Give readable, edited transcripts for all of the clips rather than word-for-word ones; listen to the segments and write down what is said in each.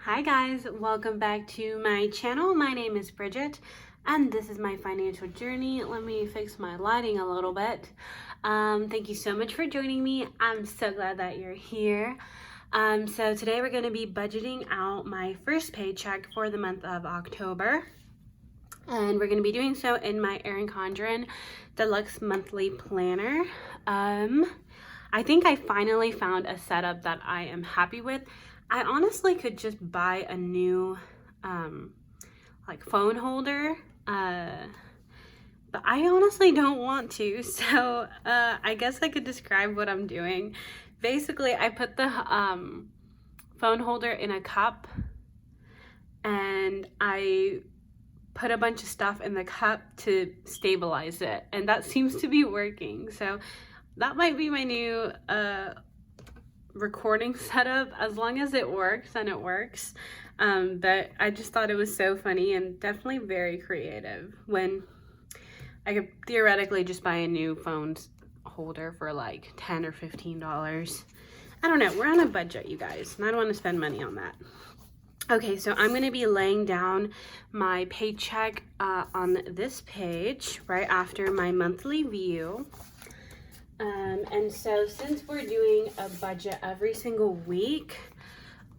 Hi guys, welcome back to my channel. My name is Bridget and this is my financial journey. Let me fix my lighting a little bit. Thank you so much for joining me. I'm so glad that you're here. So today we're going to be budgeting out my first paycheck for the month of October. And we're going to be doing so in my Erin Condren Deluxe Monthly Planner. I think I finally found a setup that I am happy with. I honestly could just buy a new like phone holder, but I honestly don't want to. So I guess I could describe what I'm doing. Basically, I put the phone holder in a cup and I put a bunch of stuff in the cup to stabilize it, and that seems to be working. So that might be my new recording setup. As long as it works, then it works. But I just thought it was so funny and definitely very creative when I could theoretically just buy a new phone holder for like $10 or $15. I don't know, we're on a budget, you guys, and I don't want to spend money on that. Okay, so I'm going to be laying down my paycheck on this page right after my monthly view. And so since we're doing a budget every single week,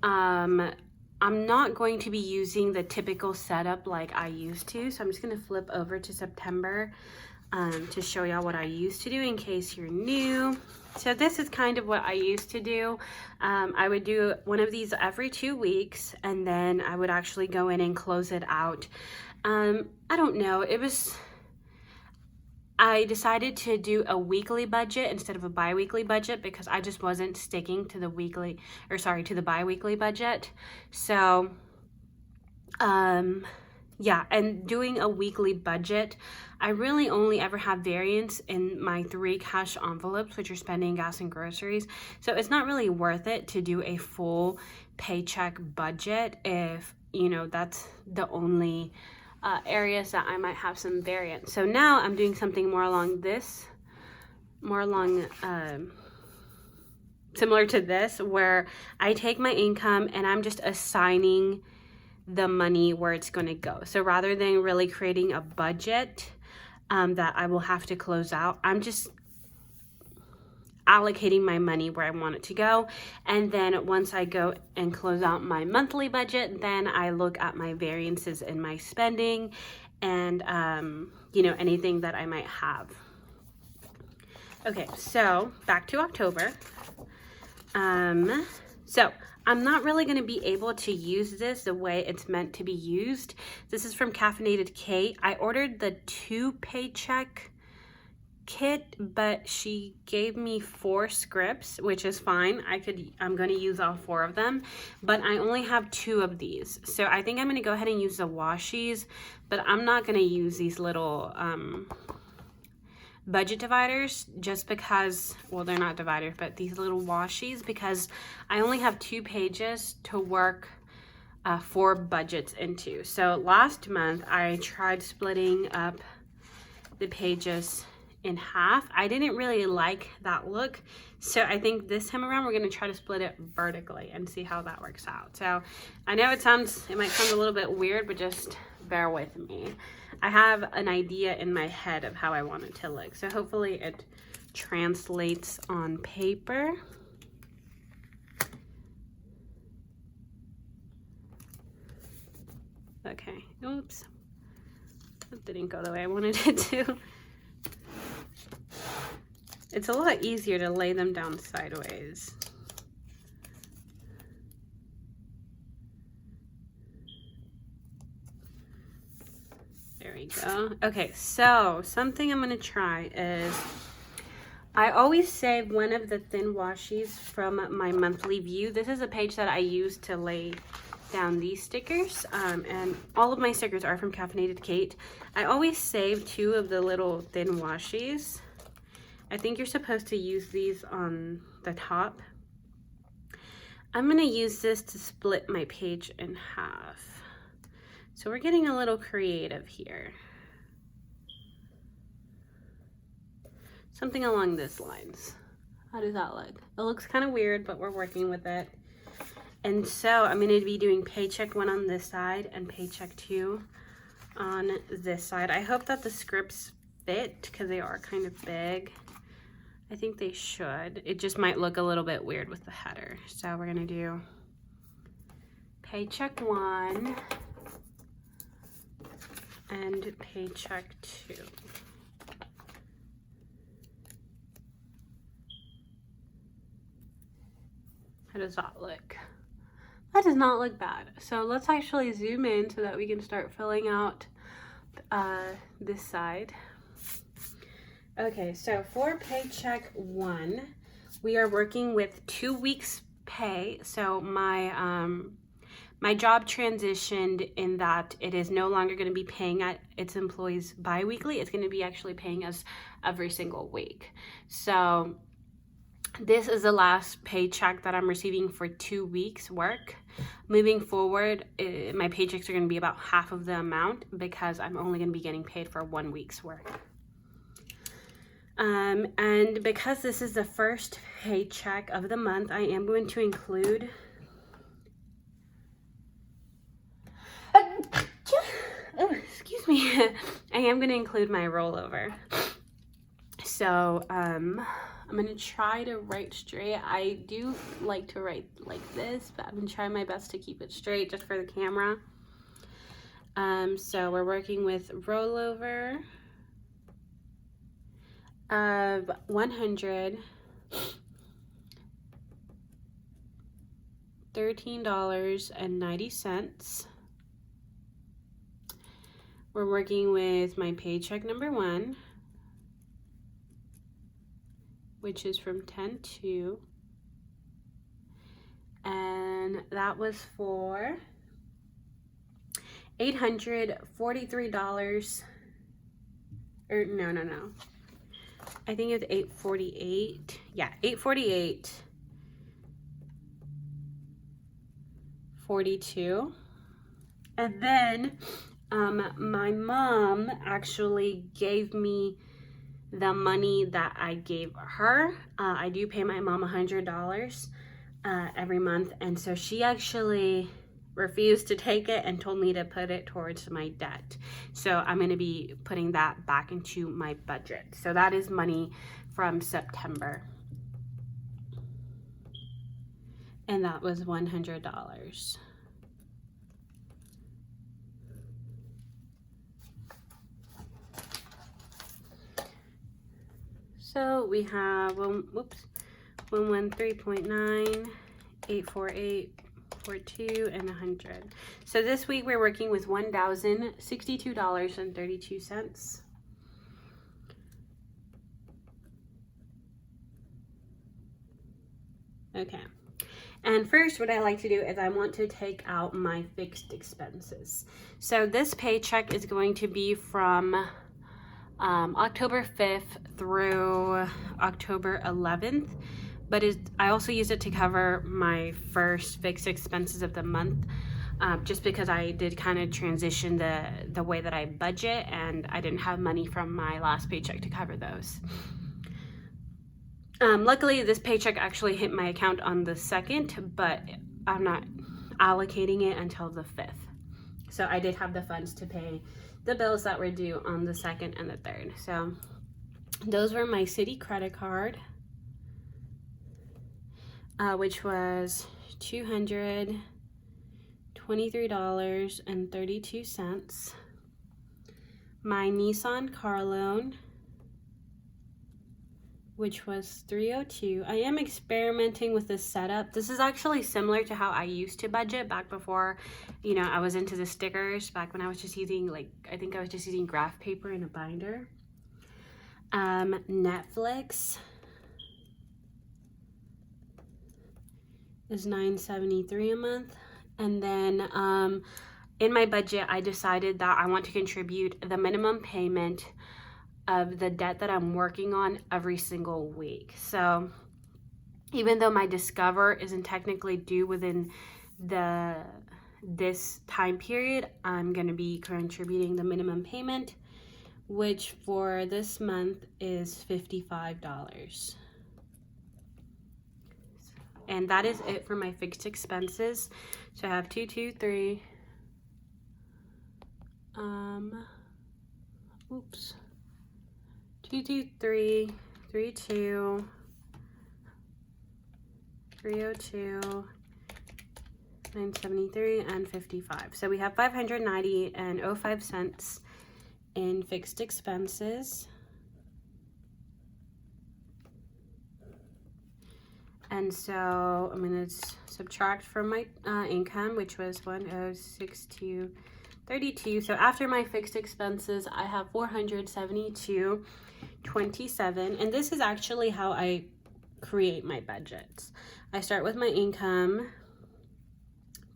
I'm not going to be using the typical setup like I used to. So I'm just going to flip over to September to show y'all what I used to do in case you're new. So this is kind of what I used to do. I would do one of these every 2 weeks, and then I would actually go in and close it out. I don't know, I decided to do a weekly budget instead of a bi-weekly budget because I just wasn't sticking to the to the bi-weekly budget. So, yeah, and doing a weekly budget, I really only ever have variance in my 3 cash envelopes, which are spending, gas, and groceries. So it's not really worth it to do a full paycheck budget if, you know, that's the only areas that I might have some variance. So now I'm doing something similar to this, where I take my income and I'm just assigning the money where it's going to go. So rather than really creating a budget that I will have to close out, I'm just allocating my money where I want it to go. And then once I go and close out my monthly budget, then I look at my variances in my spending and you know, anything that I might have. Okay, so back to October. So I'm not really going to be able to use this the way it's meant to be used. This is from Caffeinated Kate. I ordered the 2 paycheck kit, but she gave me 4 scripts, which is fine. I'm going to use all 4 of them, but I only have 2 of these. So I think I'm going to go ahead and use the washies, but I'm not going to use these little budget dividers just because, well, they're not dividers, but these little washies, because I only have 2 pages to work 4 budgets into. So last month I tried splitting up the pages in half. I didn't really like that look, so I think this time around we're going to try to split it vertically and see how that works out. So I know it might sound a little bit weird, but just bear with me. I have an idea in my head of how I want it to look, so hopefully it translates on paper. Okay, oops, that didn't go the way I wanted it to. It's a lot easier to lay them down sideways. There we go. Okay, so something I'm going to try is, I always save one of the thin washies from my monthly view. This is a page that I use to lay down these stickers, and all of my stickers are from Caffeinated Kate. I always save 2 of the little thin washies. I think you're supposed to use these on the top. I'm going to use this to split my page in half. So we're getting a little creative here. Something along these lines. How does that look? It looks kind of weird, but we're working with it. And so I'm going to be doing Paycheck 1 on this side and Paycheck 2 on this side. I hope that the scripts fit because they are kind of big. I think they should. It just might look a little bit weird with the header. So we're going to do Paycheck 1 and Paycheck 2. How does that look? That does not look bad. So let's actually zoom in so that we can start filling out this side. Okay, so for Paycheck 1, we are working with 2 weeks pay. So my job transitioned in that it is no longer going to be paying its employees bi-weekly. It's going to be actually paying us every single week. So this is the last paycheck that I'm receiving for 2 weeks work. Moving forward, my paychecks are going to be about half of the amount because I'm only going to be getting paid for 1 week's work. And because this is the first paycheck of the month, I am going to include oh, excuse me. I am going to include my rollover. So, I'm going to try to write straight. I do like to write like this, but I'm going to try my best to keep it straight just for the camera. So we're working with rollover of $113.90. We're working with my paycheck number 1, which is from 10/2, and that was for $843, or no. I think it's $848. Yeah, $848.42. And then my mom actually gave me the money that I gave her. I do pay my mom $100 every month, and so she actually refused to take it and told me to put it towards my debt. So I'm going to be putting that back into my budget. So that is money from September. And that was $100. So we have 113.9, 848.42, and 100. So this week we're working with $1,062.32. Okay. And first, what I like to do is I want to take out my fixed expenses. So this paycheck is going to be from October 5th through October 11th, but I also use it to cover my first fixed expenses of the month, just because I did kind of transition the way that I budget, and I didn't have money from my last paycheck to cover those. Luckily, this paycheck actually hit my account on the 2nd, but I'm not allocating it until the 5th. So I did have the funds to pay the bills that were due on the 2nd and the 3rd. So those were my city credit card, which was $223.32. My Nissan car loan, which was $302. I am experimenting with this setup. This is actually similar to how I used to budget back before, I was into the stickers, back when I was just using, I think I was just using graph paper and a binder. Netflix is $9.73 a month. And then in my budget, I decided that I want to contribute the minimum payment of the debt that I'm working on every single week. So even though my Discover isn't technically due within this time period, I'm going to be contributing the minimum payment, which for this month is $55. and that is it for my fixed expenses. So I have 223, oops, 223, 32, 302, 973, and 55. So we have 590.05 cents in fixed expenses. And so I'm going to subtract from my income, which was 106,232. So after my fixed expenses, I have 472.27. And this is actually how I create my budgets. I start with my income,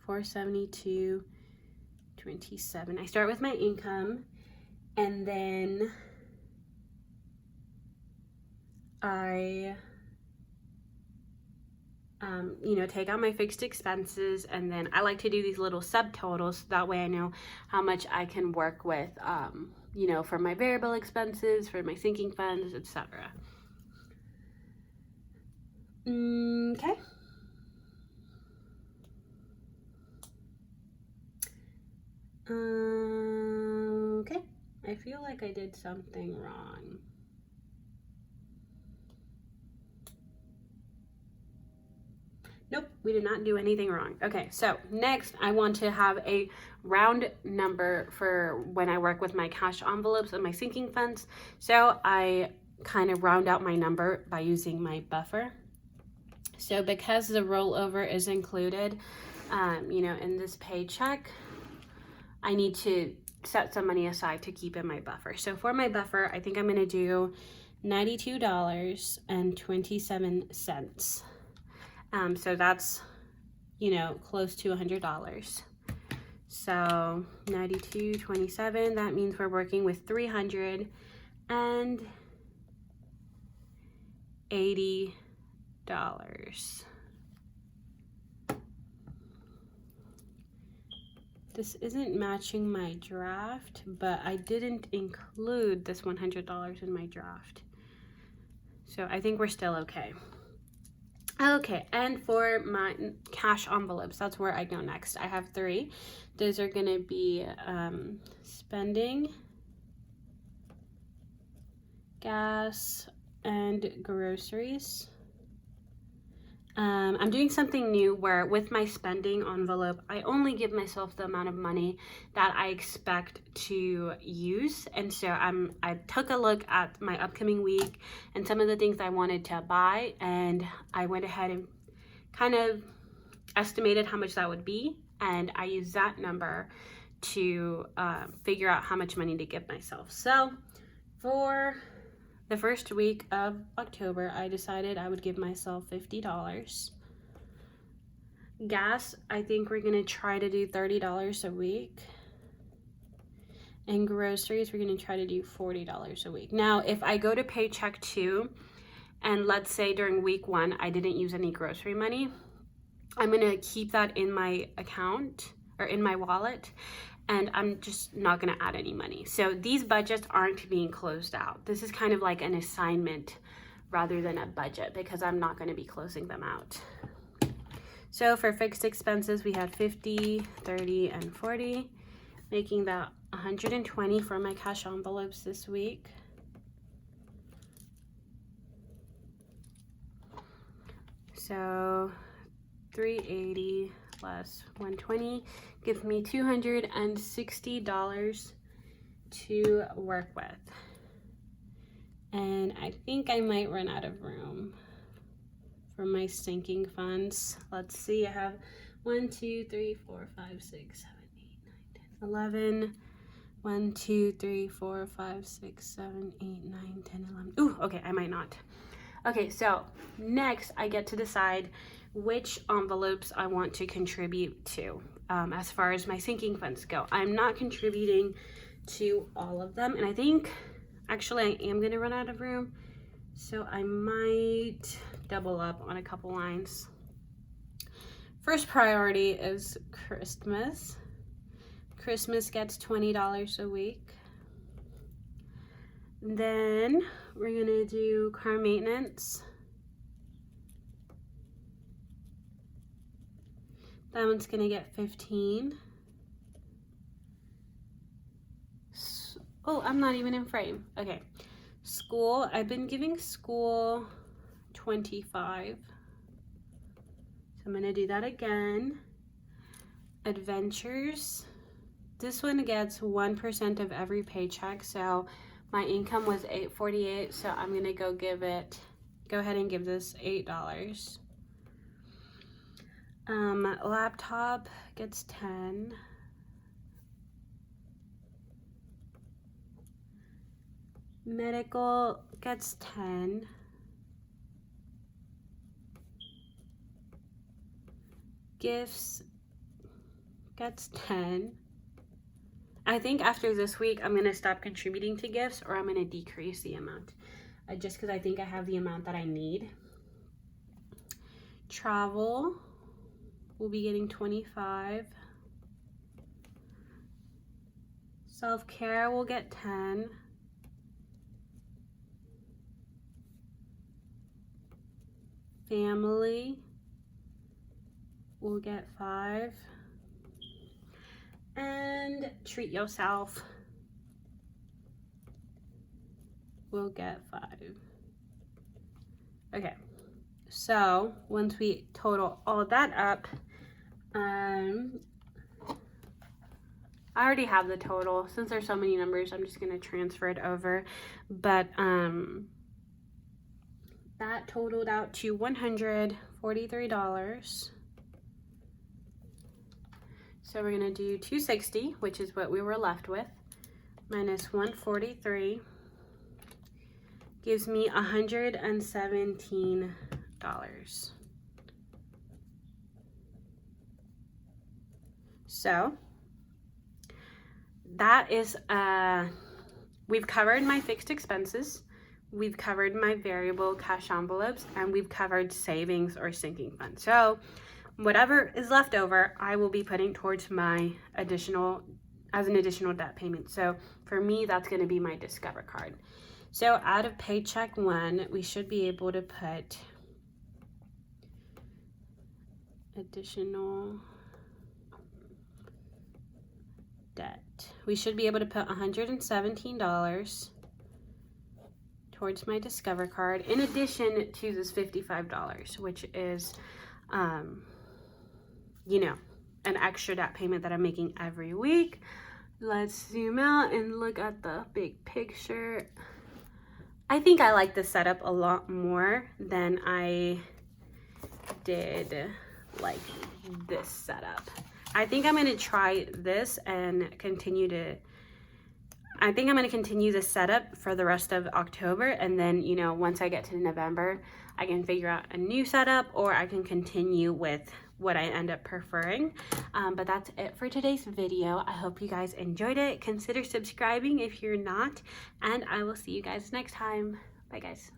472.27. I start with my income, and then I take out my fixed expenses, and then I like to do these little subtotals. So that way I know how much I can work with, for my variable expenses, for my sinking funds, etc. Okay. Okay. I feel like I did something wrong. Nope, we did not do anything wrong. Okay, so next I want to have a round number for when I work with my cash envelopes and my sinking funds. So I kind of round out my number by using my buffer. So because the rollover is included, in this paycheck, I need to set some money aside to keep in my buffer. So for my buffer, I think I'm going to do $92.27. So that's, close to $100. So 92.27, that means we're working with $380. This isn't matching my draft, but I didn't include this $100 in my draft. So I think we're still okay. Okay, and for my cash envelopes, that's where I go next. I have 3. Those are going to be spending, gas, and groceries. I'm doing something new where with my spending envelope, I only give myself the amount of money that I expect to use. And so I took a look at my upcoming week and some of the things I wanted to buy, and I went ahead and kind of estimated how much that would be, and I used that number to figure out how much money to give myself. So for the first week of October, I decided I would give myself $50. Gas, I think we're going to try to do $30 a week. And groceries, we're going to try to do $40 a week. Now, if I go to Paycheck 2, and let's say during week 1, I didn't use any grocery money, I'm going to keep that in my account or in my wallet, and I'm just not going to add any money. So these budgets aren't being closed out. This is kind of like an assignment rather than a budget, because I'm not going to be closing them out. So for fixed expenses, we had 50, 30, and 40, making that 120 for my cash envelopes this week. So 380 less 120 gives me $260 to work with. And I think I might run out of room for my sinking funds. Let's see, I have 1, 2, 3, 4, 5, 6, 7, 8, 9, 10, 11. 1, 2, 3, 4, 5, 6, 7, 8, 9, 10, 11. Ooh, okay, I might not. Okay, so next I get to decide which envelopes I want to contribute to as far as my sinking funds go. I'm not contributing to all of them, and I think actually I am going to run out of room, so I might double up on a couple lines. First priority is Christmas. Christmas gets $20 a week. Then we're gonna do car maintenance. That one's gonna get 15. Oh, I'm not even in frame. Okay. School, I've been giving school 25. So I'm gonna do that again. Adventures, this one gets 1% of every paycheck. So my income was $8.48. So I'm gonna go ahead and give this $8. Laptop gets 10. Medical gets 10. Gifts gets 10. I think after this week, I'm going to stop contributing to gifts, or I'm going to decrease the amount. Just because I think I have the amount that I need. Travel will be getting 25. Self-care will get 10. Family will get 5. And treat yourself will get 5. Okay, so once we total all that up, I already have the total. Since there's so many numbers, I'm just gonna transfer it over. But that totaled out to $143. So we're gonna do 260, which is what we were left with, minus 143, gives me $117. So that is, we've covered my fixed expenses, we've covered my variable cash envelopes, and we've covered savings or sinking funds. So whatever is left over, I will be putting towards my additional debt payment. So for me, that's going to be my Discover card. So out of Paycheck 1, we should be able to put additional debt. We should be able to put $117 towards my Discover card, in addition to this $55, which is, you know, an extra debt payment that I'm making every week. Let's zoom out and look at the big picture. I think I like this setup a lot more than I did like this setup. I think I'm going to try this and continue this setup for the rest of October, and then, you know, once I get to November, I can figure out a new setup, or I can continue with what I end up preferring. But that's it for today's video. I hope you guys enjoyed it. Consider subscribing if you're not, and I will see you guys next time. Bye guys.